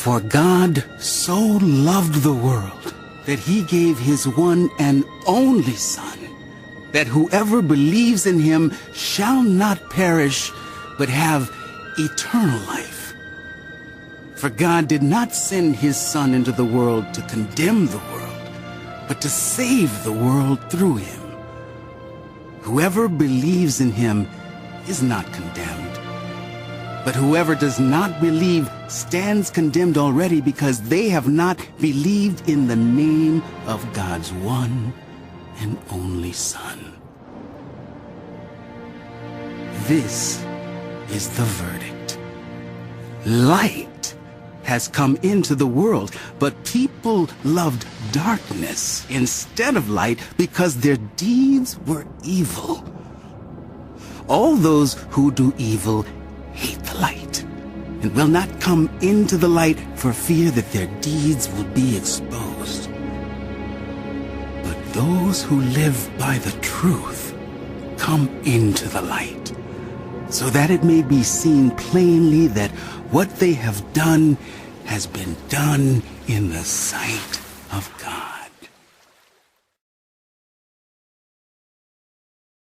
For God so loved the world that he gave his one and only Son, that whoever believes in him shall not perish, but have eternal life. For God did not send his Son into the world to condemn the world, but to save the world through him. Whoever believes in him is not condemned, but whoever does not believe stands condemned already, because they have not believed in the name of God's one and only Son. This is the verdict. Light has come into the world, but people loved darkness instead of light because their deeds were evil. All those who do evil hate the light and will not come into the light for fear that their deeds will be exposed. But those who live by the truth come into the light, so that it may be seen plainly that what they have done has been done in the sight of God.